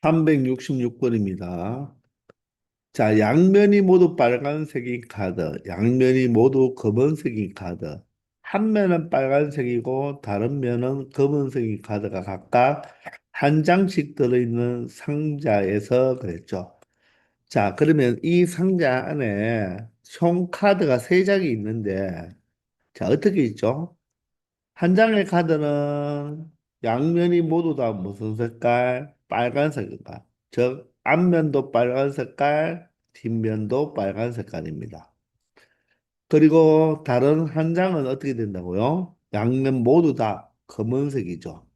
366번입니다. 자, 양면이 모두 빨간색인 카드, 양면이 모두 검은색인 카드, 한 면은 빨간색이고 다른 면은 검은색인 카드가 각각 한 장씩 들어있는 상자에서 그랬죠. 자, 그러면 이 상자 안에 총 카드가 세 장이 있는데, 자, 어떻게 있죠? 한 장의 카드는 양면이 모두 다 무슨 색깔? 빨간색인가? 즉, 앞면도 빨간 색깔, 뒷면도 빨간 색깔입니다. 그리고 다른 한 장은 어떻게 된다고요? 양면 모두 다 검은색이죠.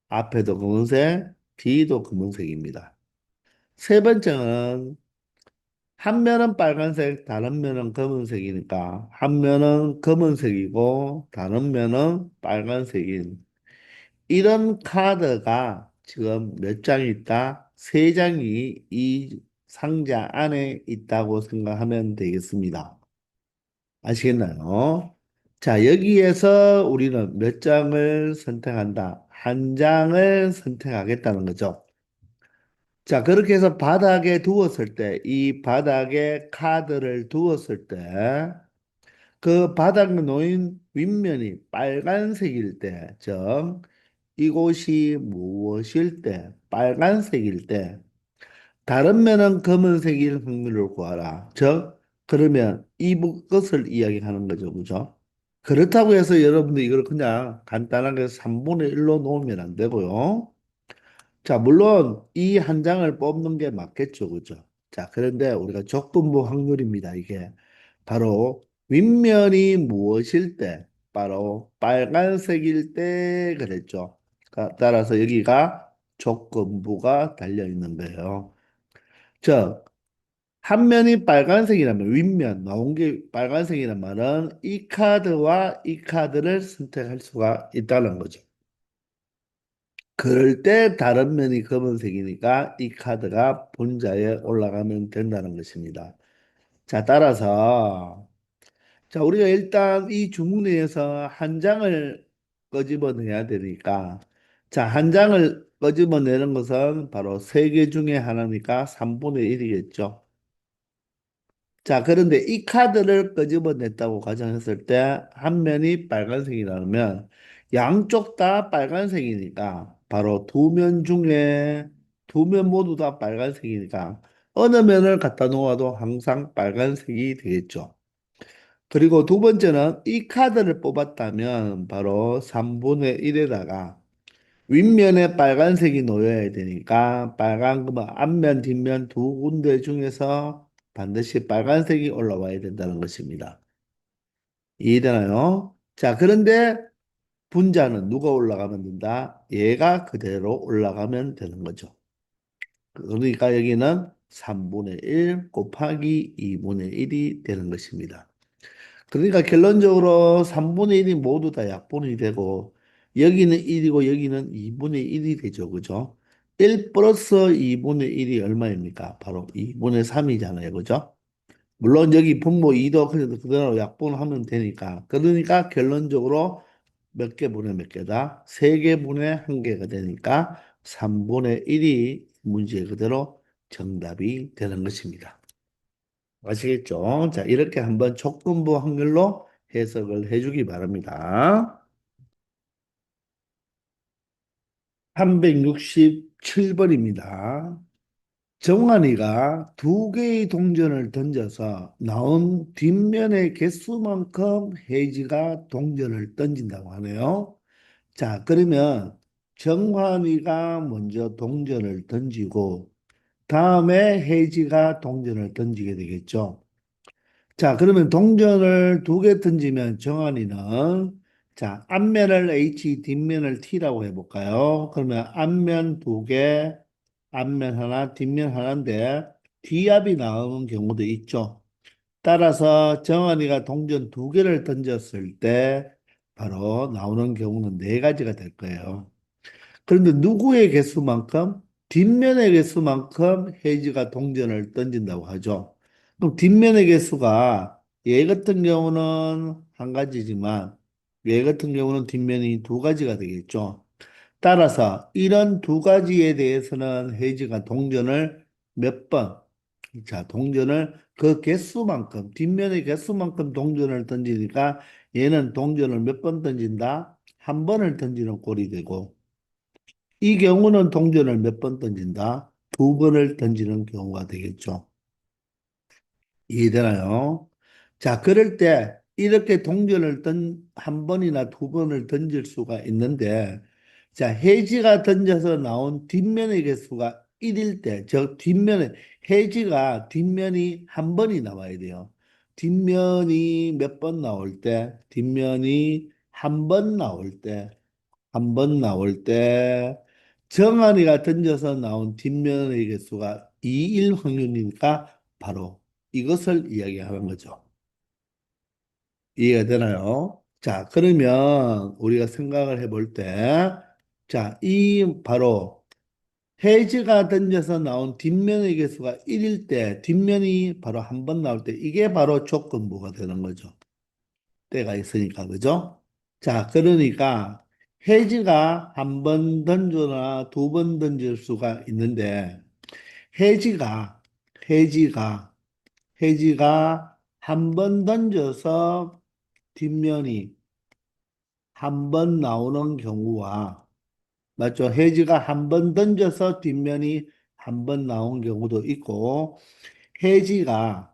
앞에도 검은색, 뒤도 검은색입니다. 세 번째는 한 면은 빨간색, 다른 면은 검은색이니까 한 면은 검은색이고 다른 면은 빨간색인 이런 카드가 지금 몇 장이 있다? 세 장이 이 상자 안에 있다고 생각하면 되겠습니다. 아시겠나요? 자, 여기에서 우리는 몇 장을 선택한다? 한 장을 선택하겠다는 거죠. 자, 그렇게 해서 바닥에 두었을 때, 이 바닥에 카드를 두었을 때, 그 바닥에 놓인 윗면이 빨간색일 때, 즉, 이곳이 무엇일 때, 빨간색일 때, 다른 면은 검은색일 확률을 구하라. 즉, 그러면 것을 이야기하는 거죠. 그죠? 그렇다고 해서 여러분들 이걸 그냥 간단하게 3분의 1로 놓으면 안 되고요. 자, 물론 이 한 장을 뽑는 게 맞겠죠. 그죠? 자, 그런데 우리가 적분부 확률입니다. 이게 바로 윗면이 무엇일 때, 바로 빨간색일 때 그랬죠. 따라서 여기가 조건부가 달려 있는 거예요. 즉, 한 면이 빨간색이라면 윗면 나온 게 빨간색이란 말은 이 카드와 이 카드를 선택할 수가 있다는 거죠. 그럴 때 다른 면이 검은색이니까 이 카드가 본자에 올라가면 된다는 것입니다. 자, 따라서 자, 우리가 일단 이 주문에서 한 장을 끄집어내야 되니까 자, 한 장을 끄집어내는 것은 바로 세 개 중에 하나니까 3분의 1이겠죠. 자, 그런데 이 카드를 끄집어냈다고 가정했을 때 한 면이 빨간색이라면 양쪽 다 빨간색이니까 바로 두 면 중에 두 면 모두 다 빨간색이니까 어느 면을 갖다 놓아도 항상 빨간색이 되겠죠. 그리고 두 번째는 이 카드를 뽑았다면 바로 3분의 1에다가 윗면에 빨간색이 놓여야 되니까 빨간 그만 앞면 뒷면 두 군데 중에서 반드시 빨간색이 올라와야 된다는 것입니다. 이해되나요? 자, 그런데 분자는 누가 올라가면 된다? 얘가 그대로 올라가면 되는 거죠. 그러니까 여기는 3분의 1 곱하기 2분의 1이 되는 것입니다. 그러니까 결론적으로 3분의 1이 모두 다 약분이 되고 여기는 1이고 여기는 2분의 1이 되죠. 그죠? 1 플러스 2분의 1이 얼마입니까? 바로 2분의 3이잖아요. 그죠? 물론 여기 분모 2도 그대로 약분하면 되니까. 그러니까 결론적으로 몇 개 분의 몇 개다? 3개 분의 1개가 되니까 3분의 1이 문제 그대로 정답이 되는 것입니다. 아시겠죠? 자, 이렇게 한번 조건부 확률로 해석을 해주기 바랍니다. 367번입니다. 정환이가 두 개의 동전을 던져서 나온 뒷면의 개수만큼 헤이지가 동전을 던진다고 하네요. 자, 그러면 정환이가 먼저 동전을 던지고 다음에 헤이지가 동전을 던지게 되겠죠. 자, 그러면 동전을 두 개 던지면 정한이는 자, 앞면을 H, 뒷면을 T라고 해볼까요? 그러면 앞면 두 개, 앞면 하나, 뒷면 하나인데 뒤압이 나오는 경우도 있죠. 따라서 정한이가 동전 두 개를 던졌을 때 바로 나오는 경우는 네 가지가 될 거예요. 그런데 누구의 개수만큼? 뒷면의 개수만큼 헤이즈가 동전을 던진다고 하죠. 그럼 뒷면의 개수가 얘 같은 경우는 한 가지지만 얘 같은 경우는 뒷면이 두 가지가 되겠죠. 따라서 이런 두 가지에 대해서는 헤이지가 동전을 몇 번, 자, 동전을 그 개수만큼, 뒷면의 개수만큼 동전을 던지니까 얘는 동전을 몇 번 던진다? 한 번을 던지는 꼴이 되고, 이 경우는 동전을 몇 번 던진다? 두 번을 던지는 경우가 되겠죠. 이해되나요? 자, 그럴 때 이렇게 동전을 한 번이나 두 번을 던질 수가 있는데, 자, 해지가 던져서 나온 뒷면의 개수가 1일 때, 저 뒷면에, 해지가 뒷면이 한 번이 나와야 돼요. 뒷면이 몇 번 나올 때, 뒷면이 한 번 나올 때, 한 번 나올 때, 정한이가 던져서 나온 뒷면의 개수가 2일 확률이니까 바로 이것을 이야기하는 거죠. 이해가 되나요? 자, 그러면 우리가 생각을 해볼 때, 자, 이 바로 해지가 던져서 나온 뒷면의 개수가 1일 때, 뒷면이 바로 한 번 나올 때, 이게 바로 조건부가 되는 거죠. 때가 있으니까, 그죠? 자, 그러니까 해지가 한 번 던져나 두 번 던질 수가 있는데, 해지가, 해지가, 해지가 한 번 던져서 뒷면이 한 번 나오는 경우와, 맞죠? 해지가 한 번 던져서 뒷면이 한 번 나온 경우도 있고, 해지가,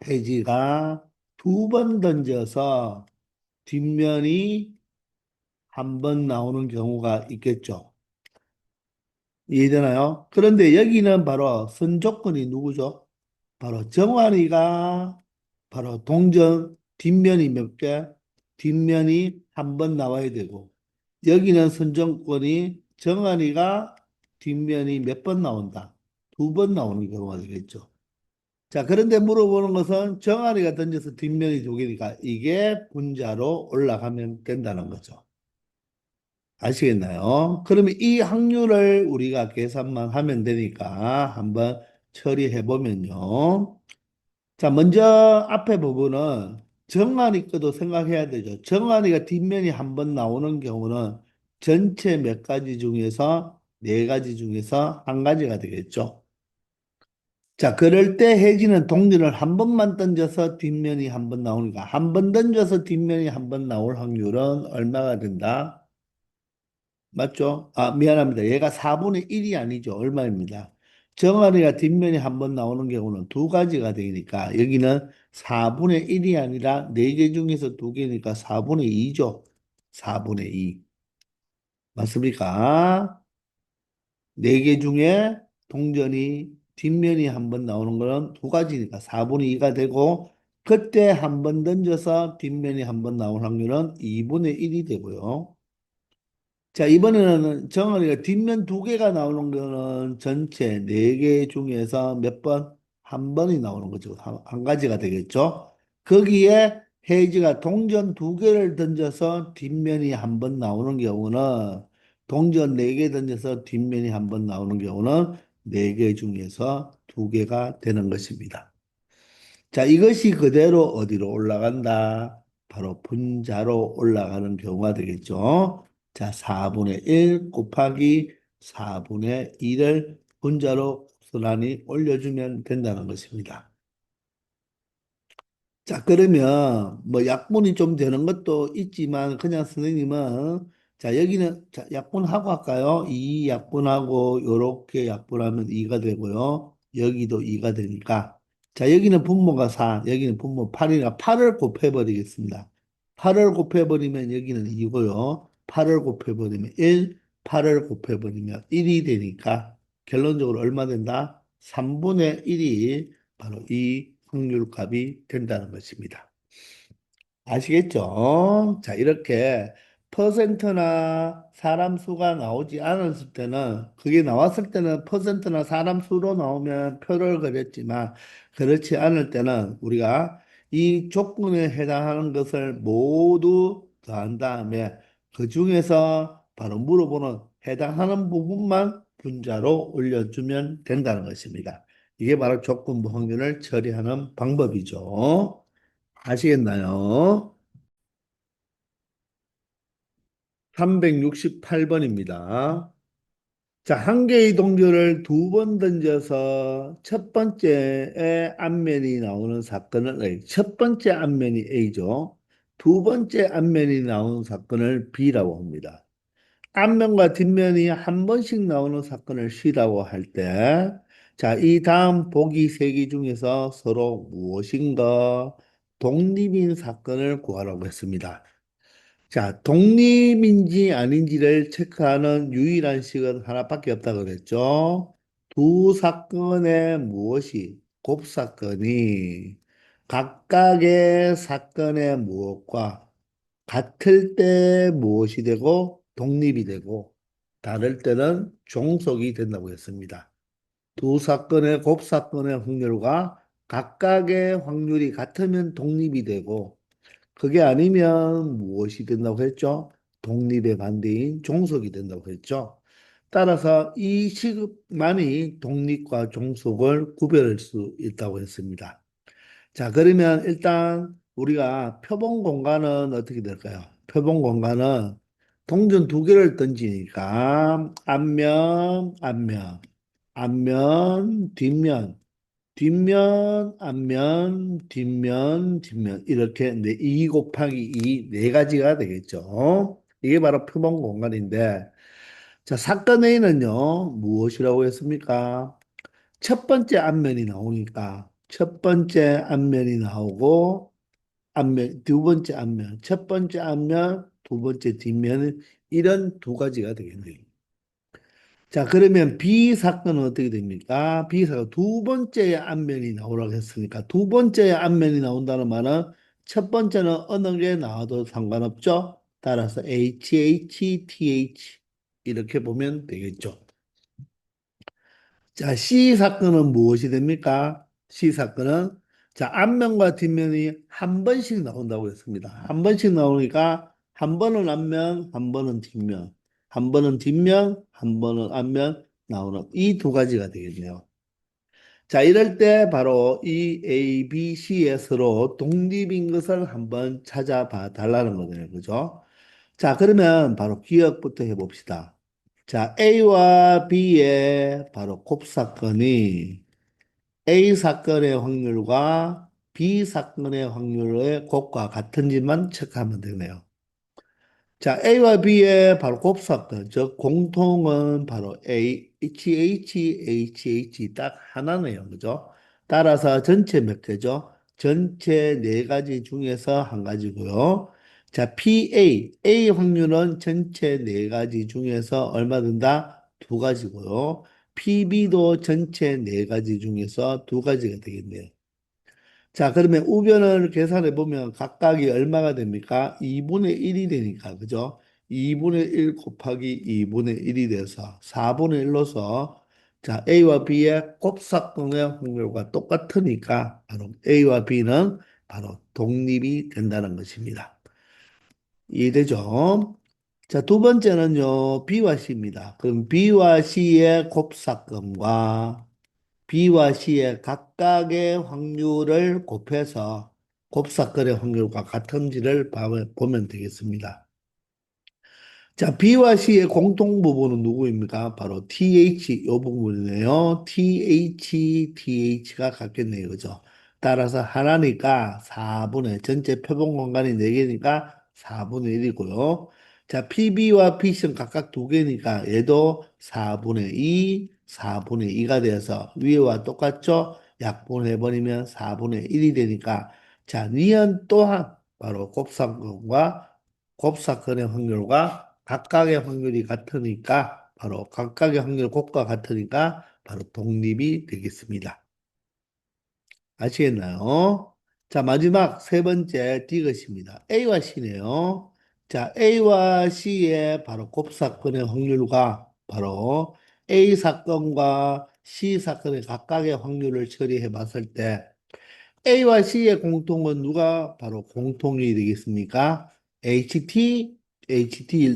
해지가 두 번 던져서 뒷면이 한 번 나오는 경우가 있겠죠. 이해되나요? 그런데 여기는 바로 선조건이 누구죠? 바로 정환이가 바로 동전 뒷면이 몇 개? 뒷면이 한 번 나와야 되고 여기는 선정권이 정환이가 뒷면이 몇 번 나온다? 두 번 나오는 경우가 되겠죠. 자, 그런데 물어보는 것은 정환이가 던져서 뒷면이 두 개니까 이게 분자로 올라가면 된다는 거죠. 아시겠나요? 그러면 이 확률을 우리가 계산만 하면 되니까 한번 처리해 보면요. 자, 먼저 앞에 부분은 정한이 것도 생각해야 되죠. 정한이가 뒷면이 한 번 나오는 경우는 전체 몇 가지 중에서 네 가지 중에서 한 가지가 되겠죠. 자, 그럴 때 혜진은 동전을 한 번만 던져서 뒷면이 한 번 나오니까 한 번 던져서 뒷면이 한 번 나올 확률은 얼마가 된다? 맞죠? 아, 미안합니다. 얘가 4분의 1이 아니죠. 얼마입니다. 정한이가 뒷면이 한 번 나오는 경우는 두 가지가 되니까 여기는 4분의 1이 아니라 네 개 중에서 두 개니까 4분의 2죠. 4분의 2. 맞습니까? 네 개 중에 동전이 뒷면이 한 번 나오는 거는 두 가지니까 4분의 2가 되고 그때 한 번 던져서 뒷면이 한 번 나올 확률은 2분의 1이 되고요. 자, 이번에는 정원이가 뒷면 두 개가 나오는 거는 전체 네 개 중에서 몇 번? 한 번이 나오는 거죠. 한 가지가 되겠죠. 거기에 헤이지가 동전 두 개를 던져서 뒷면이 한 번 나오는 경우는 동전 네 개 던져서 뒷면이 한 번 나오는 경우는 네 개 중에서 두 개가 되는 것입니다. 자, 이것이 그대로 어디로 올라간다? 바로 분자로 올라가는 경우가 되겠죠. 자, 4분의 1 곱하기 4분의 2를 분자로 고스란히 올려주면 된다는 것입니다. 자, 그러면 뭐 약분이 좀 되는 것도 있지만 그냥 선생님은 자, 여기는 자, 약분하고 할까요? 이 약분하고 요렇게 약분하면 2가 되고요. 여기도 2가 되니까 자, 여기는 분모가 4, 여기는 분모 8이니까 8을 곱해버리겠습니다. 8을 곱해버리면 여기는 2고요. 8을 곱해버리면 1, 8을 곱해버리면 1이 되니까 결론적으로 얼마 된다? 3분의 1이 바로 이 확률값이 된다는 것입니다. 아시겠죠? 자, 이렇게 퍼센트나 사람 수가 나오지 않았을 때는, 그게 나왔을 때는 퍼센트나 사람 수로 나오면 표를 그렸지만, 그렇지 않을 때는 우리가 이 조건에 해당하는 것을 모두 더한 다음에 그 중에서 바로 물어보는 해당하는 부분만 분자로 올려주면 된다는 것입니다. 이게 바로 조건부 확률을 처리하는 방법이죠. 아시겠나요? 368번입니다. 자, 한 개의 동전을 두 번 던져서 첫 번째의 앞면이 나오는 사건을, 첫 번째 앞면이 A죠. 두 번째 앞면이 나오는 사건을 B라고 합니다. 앞면과 뒷면이 한 번씩 나오는 사건을 C라고 할 때, 자, 이 다음 보기 세 개 중에서 서로 무엇인가 독립인 사건을 구하라고 했습니다. 자, 독립인지 아닌지를 체크하는 유일한 식은 하나밖에 없다고 그랬죠. 두 사건의 무엇이, 곱사건이 각각의 사건의 무엇과 같을 때 무엇이 되고 독립이 되고 다를 때는 종속이 된다고 했습니다. 두 사건의 곱사건의 확률과 각각의 확률이 같으면 독립이 되고 그게 아니면 무엇이 된다고 했죠? 독립의 반대인 종속이 된다고 했죠. 따라서 이 시급만이 독립과 종속을 구별할 수 있다고 했습니다. 자, 그러면 일단 우리가 표본 공간은 어떻게 될까요? 표본 공간은 동전 두 개를 던지니까 앞면, 뒷면, 뒷면 이렇게 네, 2 곱하기 2 네 가지가 되겠죠. 이게 바로 표본 공간인데 자, 사건 A는요 무엇이라고 했습니까? 첫 번째 앞면이 나오니까 첫 번째 앞면이 나오고 두 번째 앞면, 첫 번째 앞면, 두 번째 뒷면은 이런 두 가지가 되겠네요. 자, 그러면 B 사건은 어떻게 됩니까? B 사건 두 번째 앞면이 나오라고 했으니까 두 번째 앞면이 나온다는 말은 첫 번째는 어느 게 나와도 상관없죠? 따라서 HHTH 이렇게 보면 되겠죠. 자, C 사건은 무엇이 됩니까? C 사건은 자, 앞면과 뒷면이 한 번씩 나온다고 했습니다. 한 번씩 나오니까 한 번은 앞면, 한 번은 뒷면, 한 번은 뒷면, 한 번은 앞면 나오는 이 두 가지가 되겠네요. 자, 이럴 때 바로 이 A, B, C의 서로 독립인 것을 한번 찾아봐 달라는 거네요. 그죠? 자, 그러면 바로 기억부터 해봅시다. 자, A와 B의 바로 곱사건이 A 사건의 확률과 B 사건의 확률의 곱과 같은지만 체크하면 되네요. 자, A와 B의 바로 곱사건, 즉 공통은 바로 HH 딱 하나네요. 그죠? 따라서 전체 몇 개죠? 전체 네 가지 중에서 한 가지고요. 자, A 확률은 전체 네 가지 중에서 얼마 든다? 두 가지고요. PB도 전체 네 가지 중에서 두 가지가 되겠네요. 자, 그러면 우변을 계산해 보면 각각이 얼마가 됩니까? 2분의 1이 되니까, 그죠? 2분의 1 곱하기 2분의 1이 돼서 4분의 1로서 자, A와 B의 곱사건의 확률과 똑같으니까 바로 A와 B는 바로 독립이 된다는 것입니다. 이해되죠? 자, 두 번째는요, B와 C입니다. 그럼 B와 C의 곱사건과 B와 C의 각각의 확률을 곱해서 곱사건의 확률과 같은지를 보면 되겠습니다. 자, B와 C의 공통 부분은 누구입니까? 바로 TH 이 부분이네요. TH가 같겠네요. 그죠? 따라서 하나니까 4분의 전체 표본 공간이 4개니까 4분의 1이고요. 자, PB와 PC는 각각 2개니까 얘도 4분의 2, 4분의 2가 돼서 위에와 똑같죠? 약분해버리면 4분의 1이 되니까 자, 니은 또한 바로 곱사건의 확률과 각각의 확률이 같으니까 바로 각각의 확률 곱과 같으니까 바로 독립이 되겠습니다. 아시겠나요? 자, 마지막 세 번째 디귿입니다. A와 C네요. 자, A와 C의 바로 곱사건의 확률과 바로 A 사건과 C 사건의 각각의 확률을 처리해 봤을 때 A와 C의 공통은 누가 바로 공통이 되겠습니까? HT일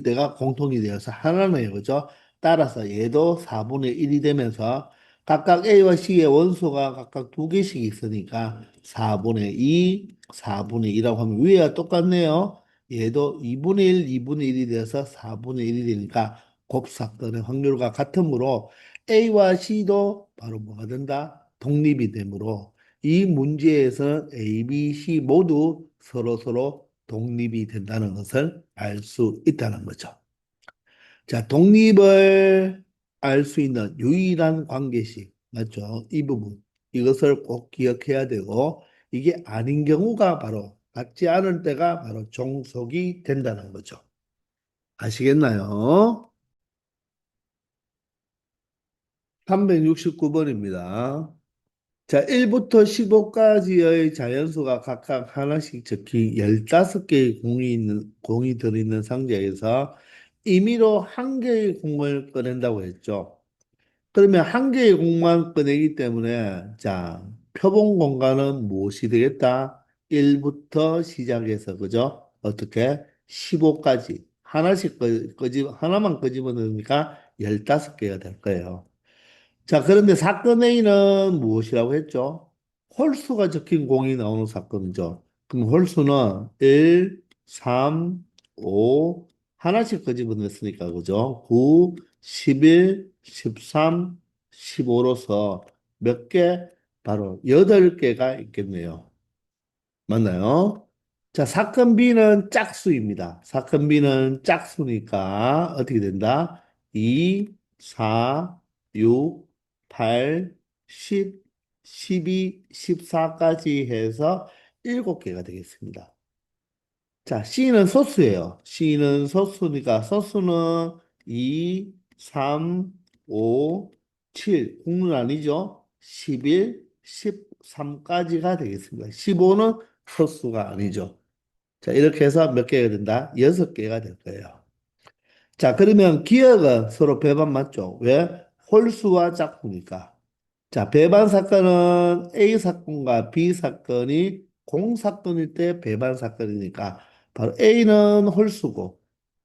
때가 공통이 되어서 하나네요. 그죠? 따라서 얘도 4분의 1이 되면서 각각 A와 C의 원소가 각각 두 개씩 있으니까 4분의 2, 4분의 2라고 하면 위에가 똑같네요. 얘도 2분의 1, 2분의 1이 돼서 4분의 1이 되니까 곱사건의 확률과 같으므로 A와 C도 바로 뭐가 된다? 독립이 되므로 이 문제에서는 A, B, C 모두 서로 독립이 된다는 것을 알 수 있다는 거죠. 자, 독립을 알 수 있는 유일한 관계식, 맞죠? 이 부분. 이것을 꼭 기억해야 되고, 이게 아닌 경우가 바로, 같지 않을 때가 바로 종속이 된다는 거죠. 아시겠나요? 369번입니다. 자, 1부터 15까지의 자연수가 각각 하나씩 적힌 15개의 공이 들어있는 상자에서 임의로 한 개의 공을 꺼낸다고 했죠. 그러면 한 개의 공만 꺼내기 때문에 자, 표본 공간은 무엇이 되겠다? 1부터 시작해서 그죠? 어떻게? 15까지 하나씩 하나만 끄집어내니까 15개가 될 거예요. 자, 그런데 사건 A는 무엇이라고 했죠? 홀수가 적힌 공이 나오는 사건이죠. 그럼 홀수는 1, 3, 5, 하나씩 끄집어냈으니까, 그죠? 9, 11, 13, 15로서 몇 개? 바로 8개가 있겠네요. 맞나요? 자, 사건 B는 짝수입니다. 사건 B는 짝수니까 어떻게 된다? 2, 4, 6, 8, 10, 12, 14까지 해서 7개가 되겠습니다. 자, C는 소수예요. C는 소수니까 소수는 2, 3, 5, 7. 국문 아니죠? 11, 13까지가 되겠습니다. 15는 소수가 아니죠. 자, 이렇게 해서 몇 개가 된다? 6개가 될 거예요. 자, 그러면 기억은 서로 배반 맞죠? 왜? 홀수와 짝수니까. 자, 배반 사건은 A 사건과 B 사건이 공사건일 때 배반 사건이니까 바로 A는 홀수고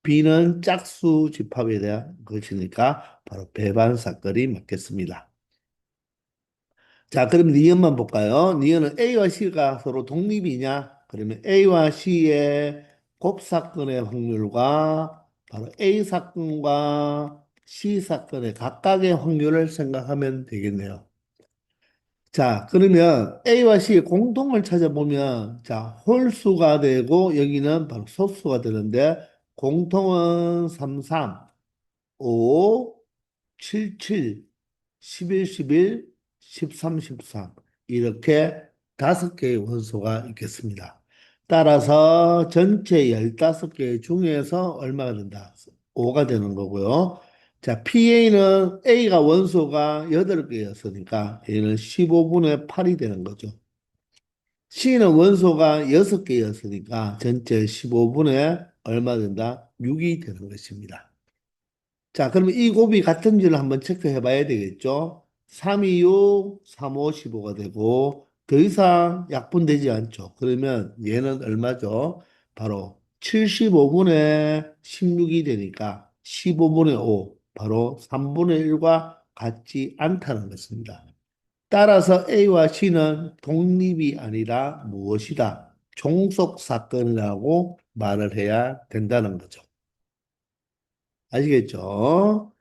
B는 짝수 집합에 대한 것이니까 바로 배반 사건이 맞겠습니다. 자, 그럼 니은만 볼까요? 니은은 A와 C가 서로 독립이냐? 그러면 A와 C의 곱사건의 확률과 바로 A 사건과 C 사건의 각각의 확률을 생각하면 되겠네요. 자, 그러면 A와 C의 공통을 찾아보면, 자, 홀수가 되고, 여기는 바로 소수가 되는데, 공통은 33, 5, 77, 11, 11, 13, 13. 이렇게 5개의 원소가 있겠습니다. 따라서 전체 15개 중에서 얼마가 된다? 5가 되는 거고요. 자, PA는 A가 원소가 8개였으니까 A는 15분의 8이 되는 거죠. C는 원소가 6개였으니까 전체 15분의 얼마 된다? 6이 되는 것입니다. 자, 그러면 이 곱이 같은지를 한번 체크해 봐야 되겠죠? 3, 2, 6, 3, 5, 15가 되고, 더 이상 약분되지 않죠. 그러면 얘는 얼마죠? 바로 75분의 16이 되니까 15분의 5, 바로 3분의 1과 같지 않다는 것입니다. 따라서 A와 C는 독립이 아니라 무엇이다? 종속 사건이라고 말을 해야 된다는 거죠. 아시겠죠?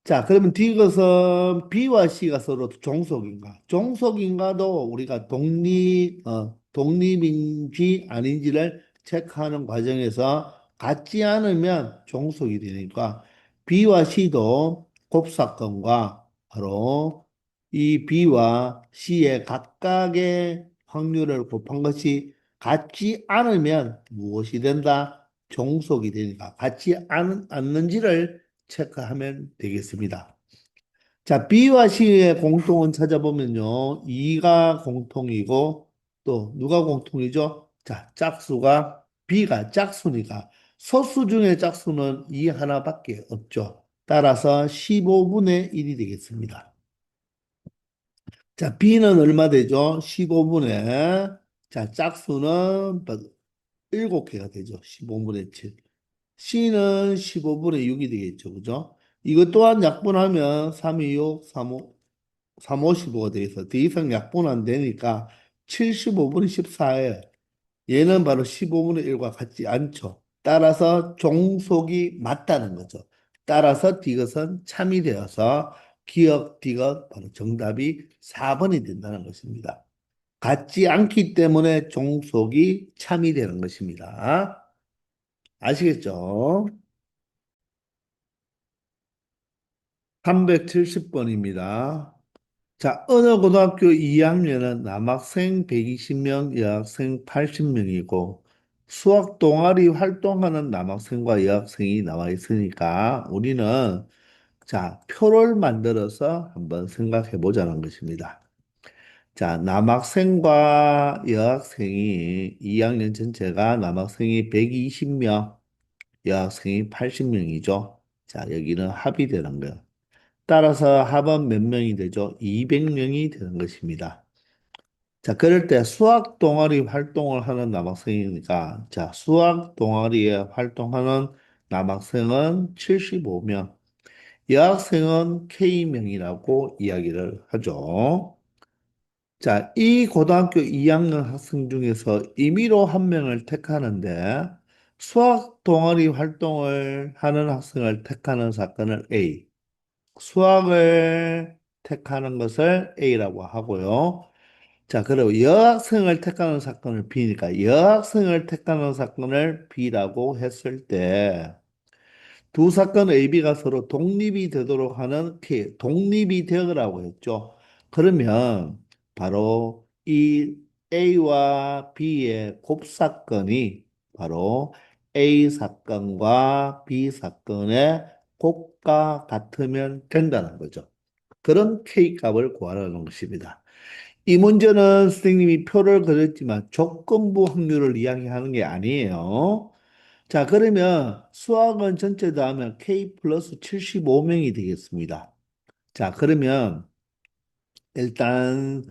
자, 그러면 디귿은 B와 C가 서로 종속인가? 종속인가도 우리가 독립인지 아닌지를 체크하는 과정에서 같지 않으면 종속이 되니까 B와 C도 곱사건과 바로 이 B와 C의 각각의 확률을 곱한 것이 같지 않으면 무엇이 된다? 종속이 되니까 같지 않는지를 체크하면 되겠습니다. 자, B와 C의 공통은 찾아보면요. 2가 공통이고 또 누가 공통이죠? 자, 짝수가 B가 짝수니까 소수 중에 짝수는 2 하나밖에 없죠. 따라서 15분의 1이 되겠습니다. 자, B는 얼마 되죠? 15분의 자, 짝수는 7개가 되죠. 15분의 7. C는 15분의 6이 되겠죠. 그죠? 이것 또한 약분하면 3, 2, 6, 3, 5, 3, 5, 15가 되겠어. 더 이상 약분 안 되니까 75분의 14예요. 얘는 바로 15분의 1과 같지 않죠. 따라서 종속이 맞다는 거죠. 따라서 디귿은 참이 되어서 기억 디귿 바로 정답이 4번이 된다는 것입니다. 같지 않기 때문에 종속이 참이 되는 것입니다. 아시겠죠? 370번입니다. 자, 어느 고등학교 2학년은 남학생 120명, 여학생 80명이고, 수학 동아리 활동하는 남학생과 여학생이 나와 있으니까 우리는 자, 표를 만들어서 한번 생각해 보자는 것입니다. 자, 남학생과 여학생이 2학년 전체가 남학생이 120명, 여학생이 80명이죠. 자, 여기는 합이 되는 거예요. 따라서 합은 몇 명이 되죠? 200명이 되는 것입니다. 자, 그럴 때 수학 동아리 활동을 하는 남학생이니까, 자, 수학 동아리에 활동하는 남학생은 75명, 여학생은 K명이라고 이야기를 하죠. 자, 이 고등학교 2학년 학생 중에서 임의로 한 명을 택하는데, 수학 동아리 활동을 하는 학생을 택하는 사건을 A, 수학을 택하는 것을 A라고 하고요. 자, 그리고 여학생을 택하는 사건을 B니까 여학생을 택하는 사건을 B라고 했을 때 두 사건 A, B가 서로 독립이 되도록 하는 K, 독립이 되으라고 했죠. 그러면 바로 이 A와 B의 곱사건이 바로 A 사건과 B 사건의 곱과 같으면 된다는 거죠. 그런 K 값을 구하라는 것입니다. 이 문제는 선생님이 표를 그렸지만 조건부 확률을 이야기하는 게 아니에요. 자, 그러면 수학은 전체 더하면 K 플러스 75명이 되겠습니다. 자, 그러면 일단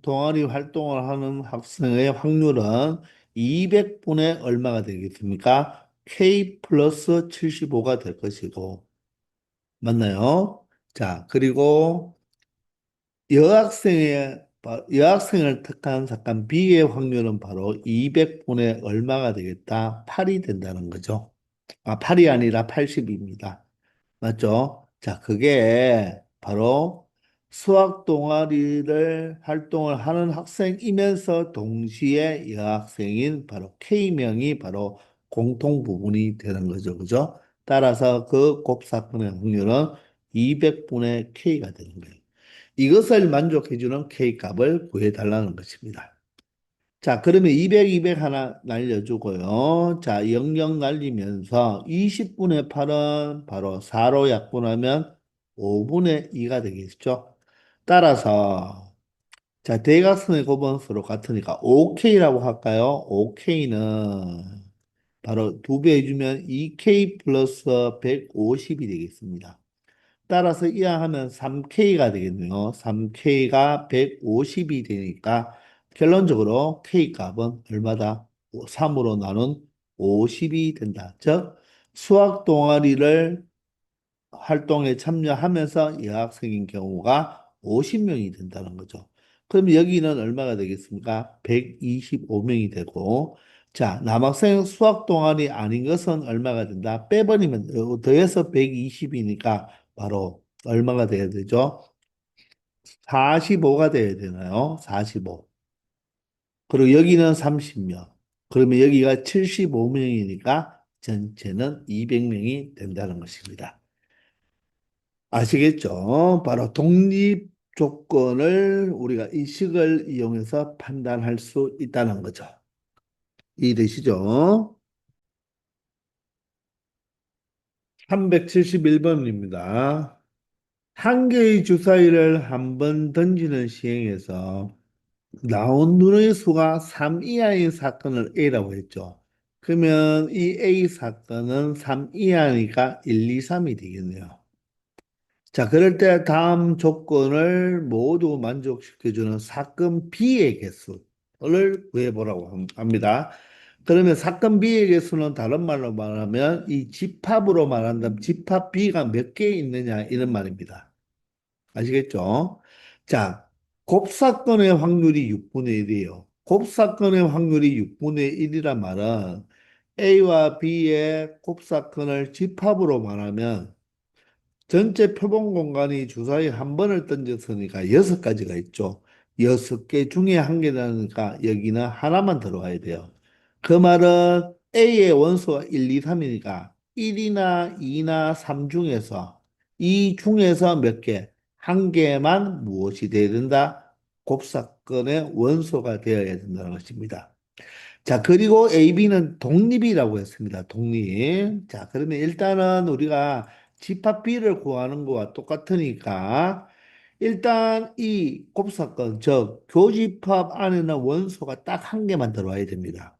동아리 활동을 하는 학생의 확률은 200분의 얼마가 되겠습니까? K 플러스 75가 될 것이고, 맞나요? 자, 그리고 여학생을 택한 사건 B의 확률은 바로 200분의 얼마가 되겠다? 8이 된다는 거죠. 아, 8이 아니라 80입니다. 맞죠? 자, 그게 바로 수학 동아리를 활동을 하는 학생이면서 동시에 여학생인 바로 K명이 바로 공통 부분이 되는 거죠. 그죠? 따라서 그 곱사건의 확률은 200분의 K가 되는 거예요. 이것을 만족해주는 K값을 구해달라는 것입니다. 자, 그러면 200, 200 하나 날려주고요. 자, 00 날리면서 20분의 8은 바로 4로 약분하면 5분의 2가 되겠죠. 따라서, 자, 대각선의 곱은 서로 같으니까 5K라고 할까요? 5K는 바로 2배 해주면 2K 플러스 150이 되겠습니다. 따라서 이항하면 3K가 되겠네요. 3K가 150이 되니까 결론적으로 K 값은 얼마다? 3으로 나눈 50이 된다. 즉, 수학 동아리를 활동에 참여하면서 여학생인 경우가 50명이 된다는 거죠. 그럼 여기는 얼마가 되겠습니까? 125명이 되고, 자, 남학생 수학 동아리 아닌 것은 얼마가 된다? 빼버리면 더해서 120이니까 바로 얼마가 돼야 되죠? 45가 돼야 되나요? 45. 그리고 여기는 30명. 그러면 여기가 75명이니까 전체는 200명이 된다는 것입니다. 아시겠죠? 바로 독립 조건을 우리가 이 식을 이용해서 판단할 수 있다는 거죠. 이해되시죠? 371번입니다. 한 개의 주사위를 한 번 던지는 시행에서 나온 눈의 수가 3 이하인 사건을 A라고 했죠. 그러면 이 A 사건은 3 이하니까 1, 2, 3이 되겠네요. 자, 그럴 때 다음 조건을 모두 만족시켜주는 사건 B의 개수를 구해보라고 합니다. 그러면 사건 B의 개수는 다른 말로 말하면 이 집합으로 말한다면 집합 B가 몇 개 있느냐 이런 말입니다. 아시겠죠? 자, 곱사건의 확률이 6분의 1이에요. 곱사건의 확률이 6분의 1이란 말은 A와 B의 곱사건을 집합으로 말하면 전체 표본 공간이 주사위 한 번을 던졌으니까 여섯 가지가 있죠. 여섯 개 중에 한 개라니까 여기는 하나만 들어와야 돼요. 그 말은 A의 원소가 1, 2, 3이니까 1이나 2나 3 중에서 이 중에서 몇 개? 한 개만 무엇이 되어야 된다? 곱사건의 원소가 되어야 된다는 것입니다. 자, 그리고 AB는 독립이라고 했습니다. 독립. 자, 그러면 일단은 우리가 집합비를 구하는 거와 똑같으니까 일단 이 곱사건, 즉 교집합 안에는 원소가 딱 한 개만 들어와야 됩니다.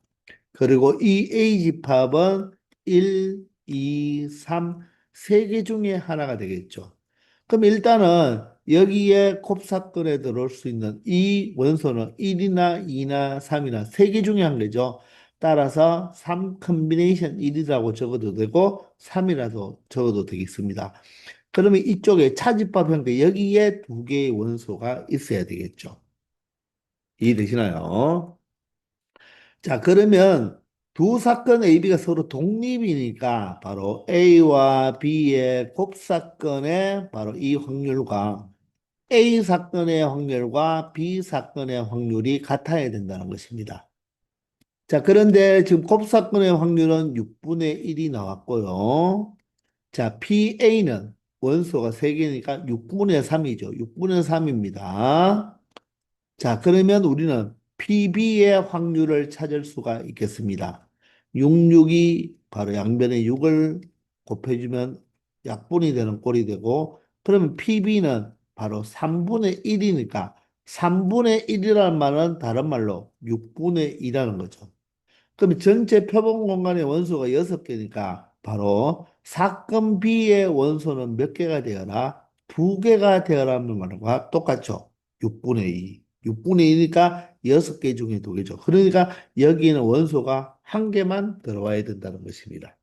그리고 이 A집합은 1, 2, 3, 세 개 중에 하나가 되겠죠. 그럼 일단은 여기에 곱사건에 들어올 수 있는 이 원소는 1이나 2나 3이나 세 개 중에 한 개죠. 따라서 3 컨비네이션 1이라고 적어도 되고 3이라도 적어도 되겠습니다. 그러면 이쪽에 차집합 형태 여기에 두 개의 원소가 있어야 되겠죠. 이해되시나요? 자, 그러면 두 사건 AB가 서로 독립이니까 바로 A와 B의 곱사건의 바로 이 확률과 A 사건의 확률과 B 사건의 확률이 같아야 된다는 것입니다. 자, 그런데 지금 곱사건의 확률은 6분의 1이 나왔고요. 자, PA는 원소가 3개니까 6분의 3이죠. 6분의 3입니다. 자, 그러면 우리는 PB의 확률을 찾을 수가 있겠습니다. 66이 바로 양변에 6을 곱해주면 약분이 되는 꼴이 되고, 그러면 PB는 바로 3분의 1이니까 3분의 1이라는 말은 다른 말로 6분의 2라는 거죠. 그럼 전체 표본 공간의 원소가 6개니까 바로 사건 B의 원소는 몇 개가 되어라? 두 개가 되어라는 말과 똑같죠. 6분의 2. 6분의 2니까 6개 중에 두 개죠. 그러니까 여기는 원소가 한 개만 들어와야 된다는 것입니다.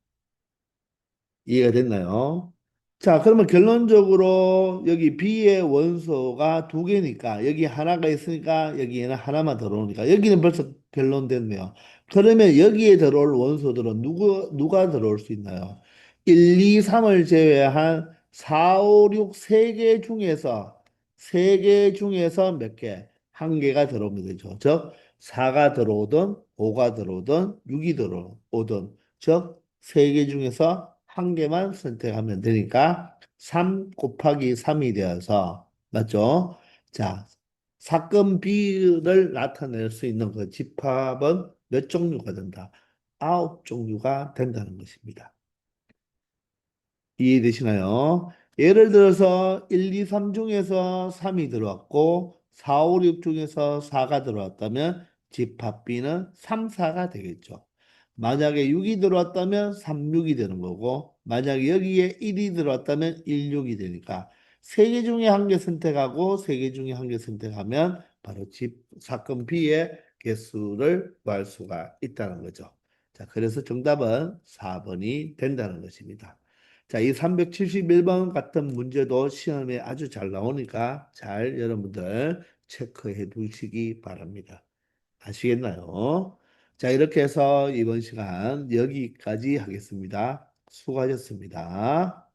이해가 됐나요? 자, 그러면 결론적으로 여기 B의 원소가 두 개니까 여기 하나가 있으니까 여기에는 하나만 들어오니까 여기는 벌써 결론됐네요. 그러면 여기에 들어올 원소들은 누가 들어올 수 있나요? 1, 2, 3을 제외한 4, 5, 6, 3개 중에서 세 개 중에서 몇 개? 한 개가 들어오면 되죠. 즉 4가 들어오든 5가 들어오든 6이 들어오든 즉 세 개 중에서 한 개만 선택하면 되니까 3 곱하기 3이 되어서 맞죠? 자, 사건 B를 나타낼 수 있는 그 집합은 몇 종류가 된다? 9종류가 된다는 것입니다. 이해되시나요? 예를 들어서 1, 2, 3 중에서 3이 들어왔고 4, 5, 6 중에서 4가 들어왔다면 집합비는 3, 4가 되겠죠. 만약에 6이 들어왔다면 3, 6이 되는 거고 만약에 여기에 1이 들어왔다면 1, 6이 되니까 세 개 중에 한 개 선택하고 세 개 중에 한 개 선택하면 바로 사건 B의 개수를 구할 수가 있다는 거죠. 자, 그래서 정답은 4번이 된다는 것입니다. 자, 이 371번 같은 문제도 시험에 아주 잘 나오니까 잘 여러분들 체크해 두시기 바랍니다. 아시겠나요? 자, 이렇게 해서 이번 시간 여기까지 하겠습니다. 수고하셨습니다.